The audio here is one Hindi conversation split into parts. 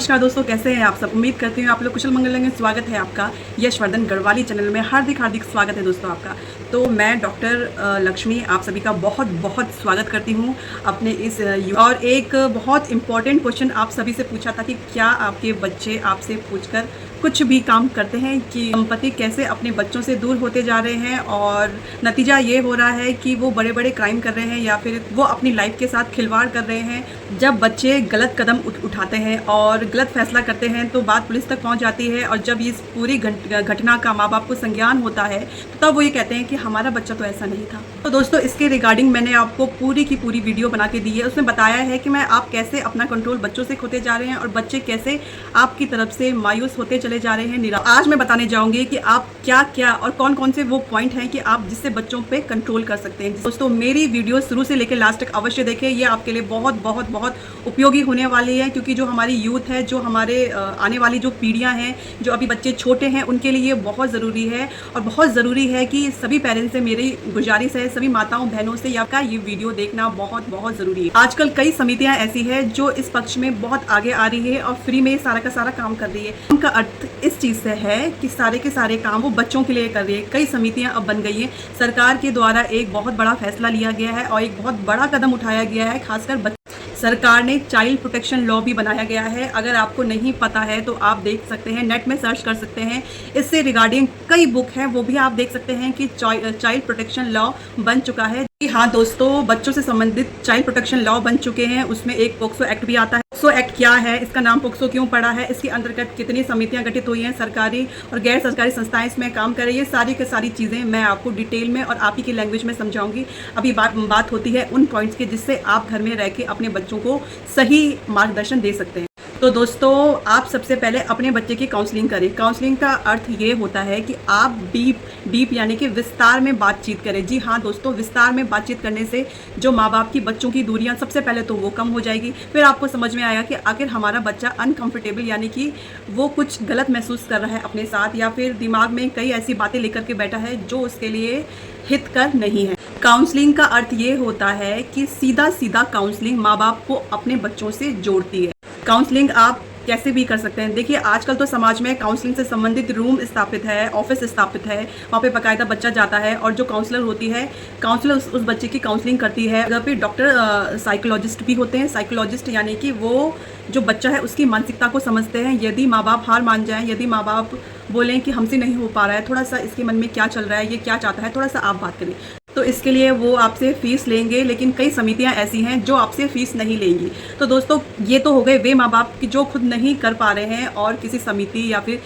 नमस्कार दोस्तों, कैसे हैं आप सब। उम्मीद करती हूँ आप लोग कुशल मंगल होंगे। स्वागत है आपका यशवर्धन गढ़वाली चैनल में। हार्दिक हार्दिक स्वागत है दोस्तों आपका। तो मैं डॉक्टर लक्ष्मी आप सभी का बहुत बहुत स्वागत करती हूँ अपने इस और एक बहुत इम्पॉर्टेंट क्वेश्चन आप सभी से पूछा था कि क्या आपके बच्चे आपसे पूछकर कुछ भी काम करते हैं, कि दंपति कैसे अपने बच्चों से दूर होते जा रहे हैं और नतीजा ये हो रहा है कि वो बड़े बड़े क्राइम कर रहे हैं या फिर वो अपनी लाइफ के साथ खिलवाड़ कर रहे हैं। जब बच्चे गलत कदम उठाते हैं और गलत फैसला करते हैं तो बात पुलिस तक पहुंच जाती है, और जब इस पूरी घटना का माँ बाप को संज्ञान होता है तो तब वो ये कहते हैं कि हमारा बच्चा तो ऐसा नहीं था। तो दोस्तों, इसके रिगार्डिंग मैंने आपको पूरी की पूरी वीडियो बना के दी है। उसमें बताया है कि आप कैसे अपना कंट्रोल बच्चों से खोते जा रहे हैं और बच्चे कैसे आपकी तरफ से मायूस होते चले जा रहे हैं। आज मैं बताने जाऊंगी कि आप क्या क्या और कौन कौन से वो पॉइंट हैं कि आप जिससे बच्चों पे कंट्रोल कर सकते हैं। दोस्तों, मेरी वीडियो शुरू से लेकर लास्ट तक अवश्य देखें, ये आपके लिए बहुत बहुत बहुत उपयोगी होने वाली है, क्योंकि जो हमारी यूथ है, जो हमारे आने वाली जो पीढ़ियां हैं, जो अभी बच्चे छोटे हैं, उनके लिए बहुत ज़रूरी है। और बहुत ज़रूरी है कि सभी पेरेंट्स से मेरी गुजारिश है, सभी माताओं बहनों से आपका ये वीडियो देखना बहुत बहुत ज़रूरी है। आजकल कई समितियां ऐसी है जो इस पक्ष में बहुत आगे आ रही है और फ्री में सारा का सारा काम कर रही है। उनका अर्थ इस चीज़ से है कि सारे के सारे काम वो बच्चों के लिए कर रही है। कई समितियां अब बन गई हैं। सरकार के द्वारा एक बहुत बड़ा फैसला लिया गया है और एक बहुत बड़ा कदम उठाया गया है। खासकर सरकार ने चाइल्ड प्रोटेक्शन लॉ भी बनाया गया है। अगर आपको नहीं पता है तो आप देख सकते हैं, नेट में सर्च कर सकते हैं। इससे रिगार्डिंग कई बुक हैं, वो भी आप देख सकते हैं कि चाइल्ड प्रोटेक्शन लॉ बन चुका है। हाँ दोस्तों, बच्चों से संबंधित चाइल्ड प्रोटेक्शन लॉ बन चुके हैं। उसमें एक पोक्सो एक्ट भी आता है। पोक्सो एक्ट क्या है, इसका नाम पोक्सो क्यों पड़ा है, इसके अंतर्गत कितनी समितियां गठित हुई हैं, सरकारी और गैर सरकारी संस्थाएं इसमें काम कर रही है, सारी की सारी चीज़ें मैं आपको डिटेल में और आप ही की लैंग्वेज में समझाऊंगी। अभी बात होती है उन पॉइंट्स की जिससे आप घर में रह के अपने बच्चों को सही मार्गदर्शन दे सकते हैं। तो दोस्तों, आप सबसे पहले अपने बच्चे की काउंसलिंग करें। काउंसलिंग का अर्थ ये होता है कि आप डीप यानी कि विस्तार में बातचीत करें। जी हाँ दोस्तों, विस्तार में बातचीत करने से जो माँ बाप की बच्चों की दूरियां सबसे पहले तो वो कम हो जाएगी। फिर आपको समझ में आएगा कि आखिर हमारा बच्चा अनकंफर्टेबल यानी कि वो कुछ गलत महसूस कर रहा है अपने साथ, या फिर दिमाग में कई ऐसी बातें लेकर के बैठा है जो उसके लिए हितकर नहीं है। काउंसलिंग का अर्थ ये होता है कि सीधा सीधा काउंसलिंग माँ बाप को अपने बच्चों से जोड़ती है। काउंसलिंग आप कैसे भी कर सकते हैं। देखिए, आजकल तो समाज में काउंसलिंग से संबंधित रूम स्थापित है, ऑफिस स्थापित है, वहाँ पे बाकायदा बच्चा जाता है और जो काउंसलर होती है, काउंसलर उस बच्चे की काउंसलिंग करती है। अगर फिर डॉक्टर साइकोलॉजिस्ट भी होते हैं। साइकोलॉजिस्ट यानी कि वो जो बच्चा है उसकी मानसिकता को समझते हैं। यदि माँ बाप हार मान जाएं, यदि माँ बाप बोलें कि हमसे नहीं हो पा रहा है, थोड़ा सा इसके मन में क्या चल रहा है, ये क्या चाहता है, थोड़ा सा आप बात करें, तो इसके लिए वो आपसे फ़ीस लेंगे। लेकिन कई समितियां ऐसी हैं जो आपसे फ़ीस नहीं लेंगी। तो दोस्तों, ये तो हो गए वे माँ बाप की जो खुद नहीं कर पा रहे हैं और किसी समिति या फिर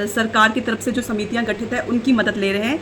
सरकार की तरफ से जो समितियां गठित है उनकी मदद ले रहे हैं।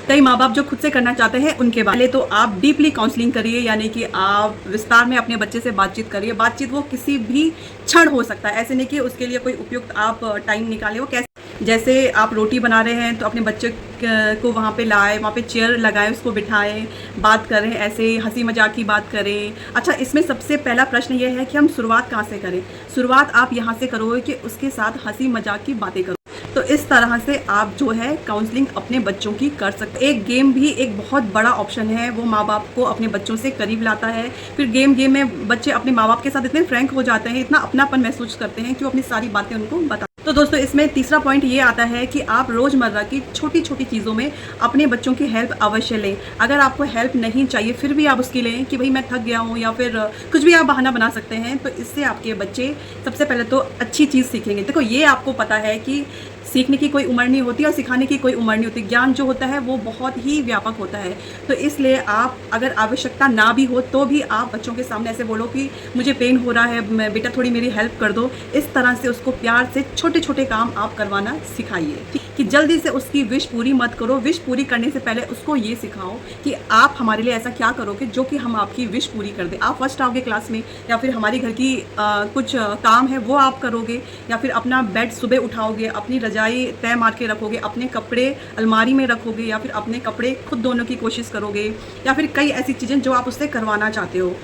कई माँ बाप जो खुद से करना चाहते हैं उनके पहले तो आप डीपली काउंसलिंग करिए, यानी कि आप विस्तार में अपने बच्चे से बातचीत करिए। बातचीत वो किसी भी क्षण हो सकता है, ऐसे नहीं कि उसके लिए कोई उपयुक्त आप टाइम निकालें। वो कैसे, जैसे आप रोटी बना रहे हैं तो अपने बच्चे को वहाँ पे लाएं, वहाँ पे चेयर लगाएं, उसको बिठाएं, बात करें, ऐसे हंसी मजाक की बात करें। अच्छा, इसमें सबसे पहला प्रश्न ये है कि हम शुरुआत कहाँ से करें। शुरुआत आप यहाँ से करोगे कि उसके साथ हंसी मजाक की बातें करो। तो इस तरह से आप जो है काउंसलिंग अपने बच्चों की कर सकते हैं। एक गेम भी एक बहुत बड़ा ऑप्शन है, वो माँ बाप को अपने बच्चों से करीब लाता है। फिर गेम में बच्चे अपने माँ बाप के साथ इतने फ्रैंक हो जाते हैं, इतना अपनापन महसूस करते हैं कि वो अपनी सारी बातें उनको बता। तो दोस्तों, इसमें तीसरा पॉइंट ये आता है कि आप रोज़मर्रा की छोटी छोटी चीज़ों में अपने बच्चों की हेल्प अवश्य लें। अगर आपको हेल्प नहीं चाहिए फिर भी आप उसकी लें कि भाई मैं थक गया हूँ, या फिर कुछ भी आप बहाना बना सकते हैं। तो इससे आपके बच्चे सबसे पहले तो अच्छी चीज़ सीखेंगे। देखो, ये आपको पता है कि सीखने की कोई उम्र नहीं होती और सिखाने की कोई उम्र नहीं होती। ज्ञान जो होता है वो बहुत ही व्यापक होता है। तो इसलिए आप अगर आवश्यकता ना भी हो तो भी आप बच्चों के सामने ऐसे बोलो कि मुझे पेन हो रहा है, बेटा थोड़ी मेरी हेल्प कर दो। इस तरह से उसको प्यार से छोटे छोटे काम आप करवाना सिखाइए कि जल्दी से उसकी विश पूरी मत करो। विश पूरी करने से पहले उसको ये सिखाओ कि आप हमारे लिए ऐसा क्या करोगे जो कि हम आपकी विश पूरी कर दें। आप फर्स्ट आओगे क्लास में, या फिर हमारी घर की कुछ काम है वो आप करोगे, या फिर अपना बेड सुबह उठाओगे, अपनी रजाई तय मार के रखोगे, अपने कपड़े अलमारी में रखोगे, या फिर अपने कपड़े खुद धोने की कोशिश करोगे, या फिर कई ऐसी चीज़ें जो आप उससे करवाना चाहते हो।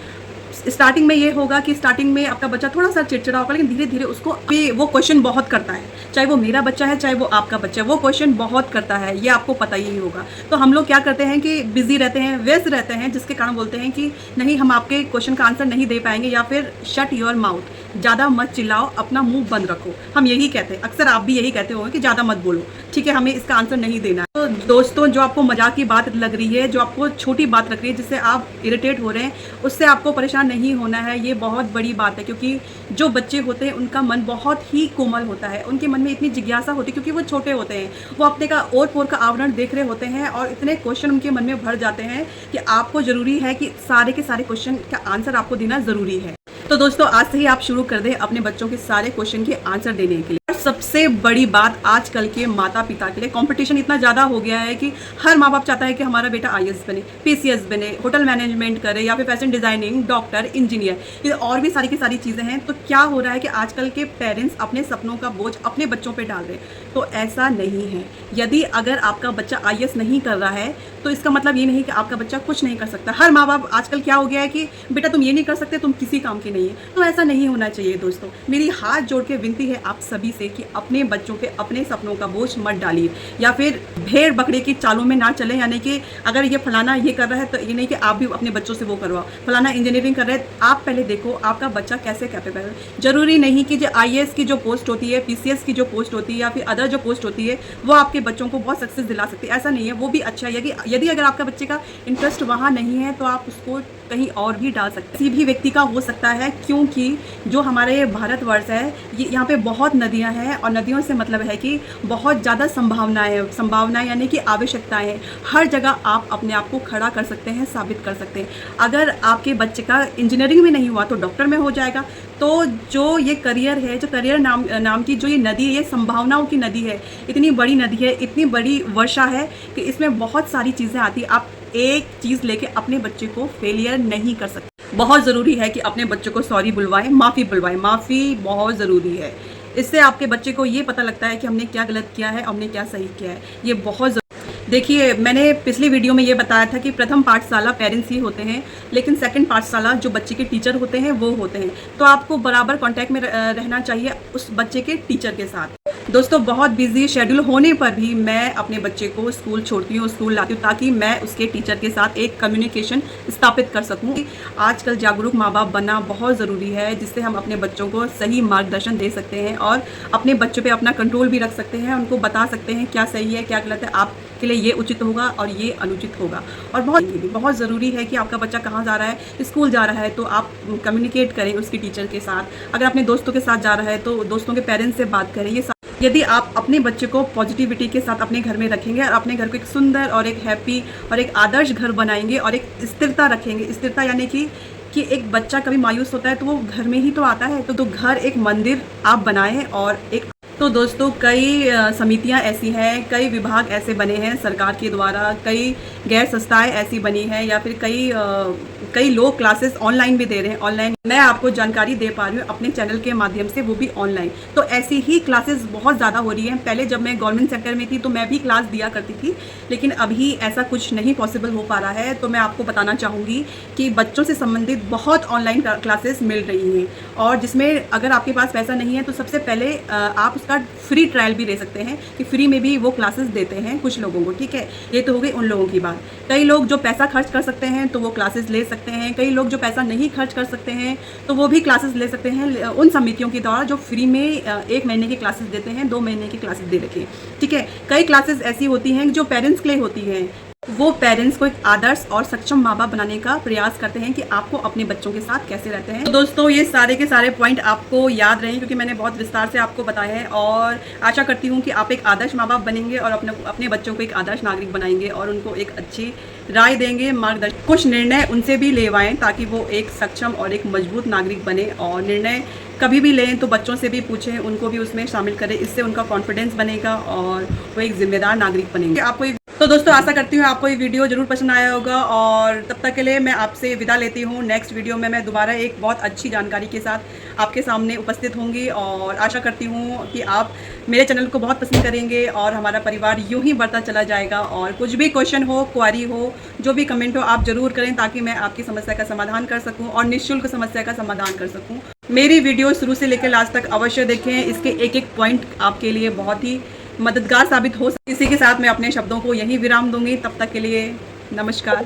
स्टार्टिंग में ये होगा कि स्टार्टिंग में आपका बच्चा थोड़ा सा चिड़चिड़ा होगा, लेकिन धीरे धीरे उसको वो क्वेश्चन बहुत करता है, चाहे वो मेरा बच्चा है चाहे वो आपका बच्चा है, वो क्वेश्चन बहुत करता है, ये आपको पता ही होगा। तो हम लोग क्या करते हैं कि बिजी रहते हैं, व्यस्त रहते हैं, जिसके कारण बोलते हैं कि नहीं हम आपके क्वेश्चन का आंसर नहीं दे पाएंगे, या फिर शट योर माउथ, ज़्यादा मत चिल्लाओ, अपना मुंह बंद रखो। हम यही कहते हैं, अक्सर आप भी यही कहते हो कि ज़्यादा मत बोलो, ठीक है, हमें इसका आंसर नहीं देना है। तो दोस्तों, जो आपको मजाक की बात लग रही है, जो आपको छोटी बात लग रही है, जिससे आप इरिटेट हो रहे हैं, उससे आपको परेशान नहीं होना है। ये बहुत बड़ी बात है, क्योंकि जो बच्चे होते हैं उनका मन बहुत ही कोमल होता है, उनके मन में इतनी जिज्ञासा होती है, क्योंकि वो छोटे होते हैं, वो अपने का और पोर का आवरण देख रहे होते हैं, और इतने क्वेश्चन उनके मन में भर जाते हैं कि आपको ज़रूरी है कि सारे के सारे क्वेश्चन का आंसर आपको देना ज़रूरी है। तो दोस्तों, आज से ही आप शुरू कर दें अपने बच्चों के सारे क्वेश्चन के आंसर देने के लिए। और सबसे बड़ी बात आजकल के माता पिता के लिए, कंपटीशन इतना ज़्यादा हो गया है कि हर माँ बाप चाहता है कि हमारा बेटा IAS बने, PCS बने, होटल मैनेजमेंट करे, या फिर फैशन डिज़ाइनिंग, डॉक्टर, इंजीनियर, ये और भी सारी की सारी चीज़ें हैं। तो क्या हो रहा है कि आजकल के पेरेंट्स अपने सपनों का बोझ अपने बच्चों पर डाल रहे हैं। तो ऐसा नहीं है। यदि अगर आपका बच्चा IAS नहीं कर रहा है तो इसका मतलब ये नहीं कि आपका बच्चा कुछ नहीं कर सकता। हर माँ बाप आजकल क्या हो गया है कि बेटा तुम ये नहीं कर सकते, तुम किसी काम के नहीं है। तो ऐसा नहीं होना चाहिए दोस्तों। मेरी हाथ जोड़ के विनती है आप सभी से कि अपने बच्चों पे अपने सपनों का बोझ मत डालिए, या फिर भेड़ बकरे की चालों में ना चले। यानी कि अगर ये फलाना ये कर रहा है तो ये नहीं कि आप भी अपने बच्चों से वो करवाओ। फलाना इंजीनियरिंग कर रहे हैं, आप पहले देखो आपका बच्चा कैसे कैपेबल है। जरूरी नहीं कि जो IAS की जो पोस्ट होती है, PCS की जो पोस्ट होती है, या फिर अदर जो पोस्ट होती है, वो आपके बच्चों को बहुत सक्सेस दिला सकती है। ऐसा नहीं है, वो भी अच्छा है। यदि अगर आपका बच्चे का इंटरेस्ट वहाँ नहीं है तो आप उसको कहीं और भी डाल सकते हैं। किसी भी व्यक्ति का हो सकता है, क्योंकि जो हमारे भारतवर्ष है, ये यहाँ पे बहुत नदियाँ हैं, और नदियों से मतलब है कि बहुत ज़्यादा संभावनाएं यानी कि आवश्यकताएं। हर जगह आप अपने आप को खड़ा कर सकते हैं, साबित कर सकते हैं। अगर आपके बच्चे का इंजीनियरिंग में नहीं हुआ तो डॉक्टर में हो जाएगा। तो जो ये करियर है, जो करियर नाम की जो ये नदी है, ये संभावनाओं की नदी है। इतनी बड़ी नदी है, इतनी बड़ी वर्षा है कि इसमें बहुत सारी चीज़ें आती हैं। आप एक चीज़ लेके अपने बच्चे को फेलियर नहीं कर सकते। बहुत ज़रूरी है कि अपने बच्चों को सॉरी बुलवाएं, माफ़ी बुलवाएं। माफ़ी बहुत ज़रूरी है। इससे आपके बच्चे को ये पता लगता है कि हमने क्या गलत किया है, हमने क्या सही किया है। ये बहुत देखिए, मैंने पिछली वीडियो में ये बताया था कि प्रथम पाठशाला पेरेंट्स ही होते हैं, लेकिन सेकंड पाठशाला जो बच्चे के टीचर होते हैं वो होते हैं। तो आपको बराबर कांटेक्ट में रहना चाहिए उस बच्चे के टीचर के साथ। दोस्तों, बहुत बिजी शेड्यूल होने पर भी मैं अपने बच्चे को स्कूल छोड़ती हूँ, स्कूल लाती हूँ, ताकि मैं उसके टीचर के साथ एक कम्युनिकेशन स्थापित कर सकूँ। आजकल जागरूक माँ बाप बनना बहुत ज़रूरी है, जिससे हम अपने बच्चों को सही मार्गदर्शन दे सकते हैं और अपने बच्चों पे अपना कंट्रोल भी रख सकते हैं। उनको बता सकते हैं क्या सही है, क्या गलत है, आपके लिए ये उचित होगा और ये अनुचित होगा। और बहुत ज़रूरी है कि आपका बच्चा कहाँ जा रहा है, स्कूल जा रहा है तो आप कम्युनिकेट करें उसके टीचर के साथ। अगर अपने दोस्तों के साथ जा रहा है तो दोस्तों के पेरेंट्स से बात करें। ये यदि आप अपने बच्चे को पॉजिटिविटी के साथ अपने घर में रखेंगे और अपने घर को एक सुंदर और एक हैप्पी और एक आदर्श घर बनाएंगे और एक स्थिरता रखेंगे। स्थिरता यानी कि एक बच्चा कभी मायूस होता है तो वो घर में ही तो आता है। तो घर एक मंदिर आप बनाएं। और एक तो दोस्तों, कई समितियां ऐसी हैं, कई विभाग ऐसे बने हैं सरकार के द्वारा, कई गैर संस्थाएं ऐसी बनी हैं, या फिर कई लोग क्लासेस ऑनलाइन भी दे रहे हैं। ऑनलाइन मैं आपको जानकारी दे पा रही हूँ अपने चैनल के माध्यम से, वो भी ऑनलाइन। तो ऐसी ही क्लासेस बहुत ज़्यादा हो रही हैं। पहले जब मैं गवर्नमेंट सेक्टर में थी तो मैं भी क्लास दिया करती थी, लेकिन अभी ऐसा कुछ नहीं पॉसिबल हो पा रहा है। तो मैं आपको बताना चाहूँगी कि बच्चों से संबंधित बहुत ऑनलाइन क्लासेस मिल रही हैं, और जिसमें अगर आपके पास पैसा नहीं है तो सबसे पहले आप उसका फ्री ट्रायल भी ले सकते हैं, कि फ्री में भी वो क्लासेस देते हैं कुछ लोगों को। ठीक है, ये तो हो गई उन लोगों की बात। कई लोग जो पैसा खर्च कर सकते हैं तो वो क्लासेस ले सकते हैं। कई लोग जो पैसा नहीं खर्च कर सकते हैं तो वो भी क्लासेस ले सकते हैं उन समितियों के द्वारा जो फ्री में 1 महीने की क्लासेस देते हैं, 2 महीने की क्लासेस दे रखी है। ठीक है, कई क्लासेस ऐसी होती हैं जो पेरेंट्स के लिए होती हैं। वो पेरेंट्स को एक आदर्श और सक्षम माँ बाप बनाने का प्रयास करते हैं कि आपको अपने बच्चों के साथ कैसे रहते हैं। तो दोस्तों, ये सारे के सारे पॉइंट आपको याद रहें, क्योंकि मैंने बहुत विस्तार से आपको बताया है, और आशा करती हूँ कि आप एक आदर्श माँ बाप बनेंगे और अपने बच्चों को एक आदर्श नागरिक बनाएंगे और उनको एक अच्छी राय देंगे, मार्गदर्शन, कुछ निर्णय उनसे भी लेवाएं ताकि वो एक सक्षम और एक मजबूत नागरिक बने। और निर्णय कभी भी लें तो बच्चों से भी पूछें, उनको भी उसमें शामिल करें। इससे उनका कॉन्फिडेंस बनेगा और वो एक जिम्मेदार नागरिक बनेंगे। आपको तो दोस्तों आशा करती हूँ आपको ये वीडियो ज़रूर पसंद आया होगा और तब तक के लिए मैं आपसे विदा लेती हूँ। नेक्स्ट वीडियो में मैं दोबारा एक बहुत अच्छी जानकारी के साथ आपके सामने उपस्थित होंगी और आशा करती हूँ कि आप मेरे चैनल को बहुत पसंद करेंगे और हमारा परिवार यूँ ही बढ़ता चला जाएगा। और कुछ भी क्वेश्चन हो, क्वारी हो, जो भी कमेंट हो, आप ज़रूर करें ताकि मैं आपकी समस्या का समाधान कर सकूँ और निःशुल्क समस्या का समाधान कर सकूँ। मेरी वीडियो शुरू से लेकर लास्ट तक अवश्य देखें, इसके एक एक पॉइंट आपके लिए बहुत ही मददगार साबित हो। इसी के साथ मैं अपने शब्दों को यहीं विराम दूंगी। तब तक के लिए नमस्कार।